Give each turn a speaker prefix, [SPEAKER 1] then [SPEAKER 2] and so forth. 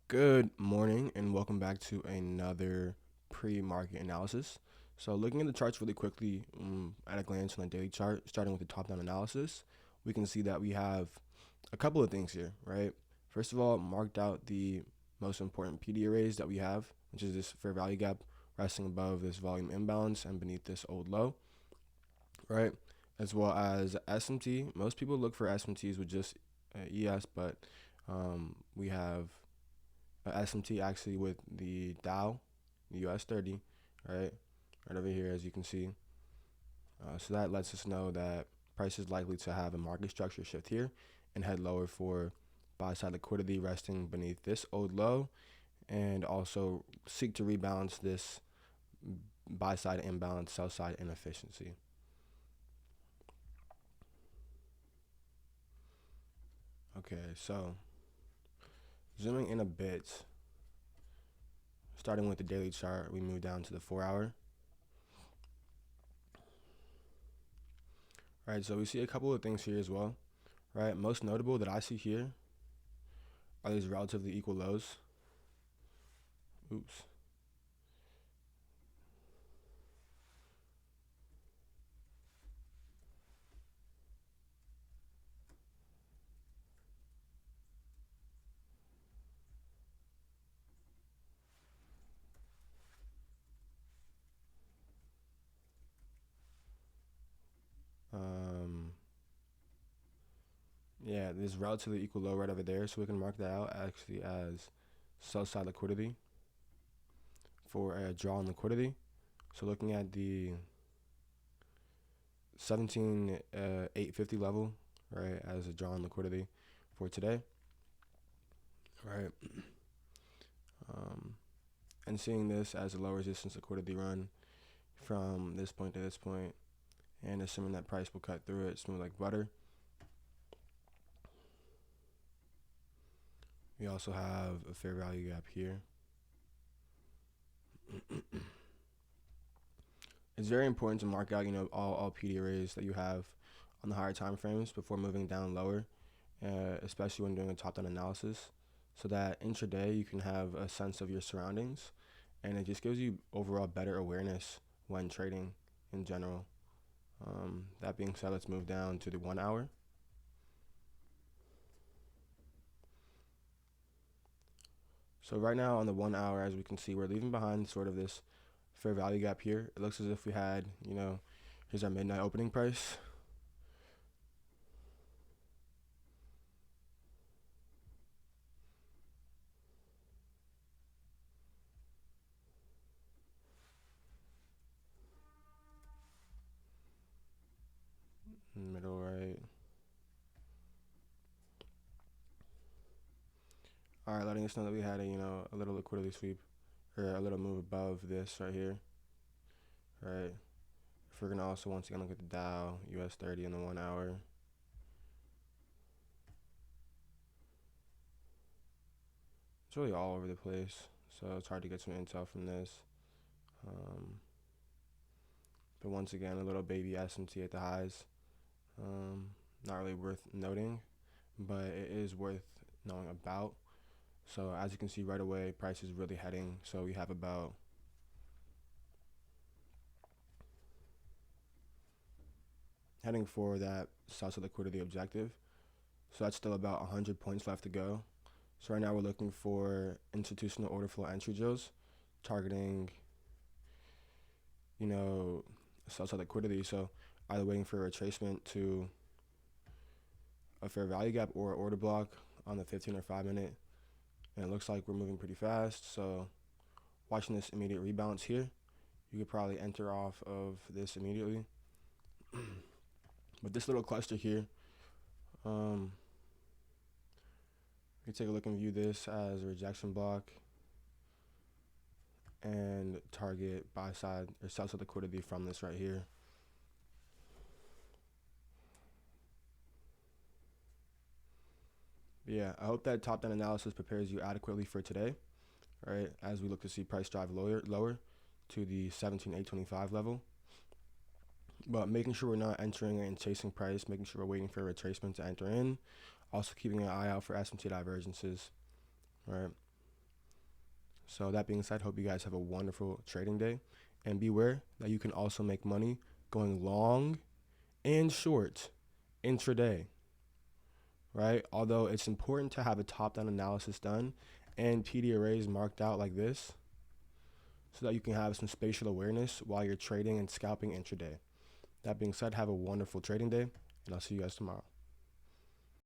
[SPEAKER 1] Good morning and welcome back to another pre-market analysis. So looking at the charts really quickly at a glance on the daily chart, starting with the top-down analysis, we can see that we have a couple of things here, right? First of all, marked out the most important PD arrays that we have, which is this fair value gap resting above this volume imbalance and beneath this old low, right? As well as SMT. Most people look for SMTs with just ES, but we have SMT actually with the Dow, the US 30, right? Right over here, as you can see. So that lets us know that price is likely to have a market structure shift here and head lower for buy side liquidity resting beneath this old low and also seek to rebalance this buy side imbalance, sell side inefficiency. Okay, so zooming in a bit, starting with the daily chart, we move down to the 4 hour. Right, so we see a couple of things here as well, right? Most notable that I see here are these relatively equal lows. Oops. Um, yeah, this relatively equal low right over there, so we can mark that out actually as sell side liquidity for a draw on liquidity. So looking at the 17,850 level, right, as a draw on liquidity for today, right? And seeing this as a low resistance liquidity run from this point to this point, and assuming that price will cut through it smooth like butter. We also have a fair value gap here. It's very important to mark out, all PD arrays that you have on the higher time frames before moving down lower, especially when doing a top-down analysis, so that intraday you can have a sense of your surroundings, and it just gives you overall better awareness when trading in general. That being said, let's move down to the 1 hour. So right now on the 1 hour, as we can see, we're leaving behind sort of this fair value gap here. It looks as if we had, here's our midnight opening price. Middle right. All right, letting us know that we had a little liquidity sweep or a little move above this right here, right? If we're gonna also once again look at the Dow, US 30 in the 1 hour. It's really all over the place, so it's hard to get some intel from this. But once again, a little baby SMT at the highs. Not really worth noting, but it is worth knowing about. So as you can see right away, price is really heading. So we have about heading for that sell side liquidity objective. So that's still about 100 points left to go. So right now we're looking for institutional order flow entry drills, targeting, sell side liquidity. So either waiting for a retracement to a fair value gap or order block on the 15 or 5 minute. And it looks like we're moving pretty fast. So watching this immediate rebalance here, you could probably enter off of this immediately. But this little cluster here, we take a look and view this as a rejection block and target buy side or sell side liquidity from this right here. But yeah, I hope that top down analysis prepares you adequately for today, right? As we look to see price drive lower to the 17,825 level. But making sure we're not entering and chasing price, making sure we're waiting for a retracement to enter in. Also keeping an eye out for SMT divergences, right? So that being said, hope you guys have a wonderful trading day, and beware that you can also make money going long and short intraday, right? Although it's important to have a top-down analysis done and PD arrays marked out like this so that you can have some spatial awareness while you're trading and scalping intraday. That being said, have a wonderful trading day, and I'll see you guys tomorrow.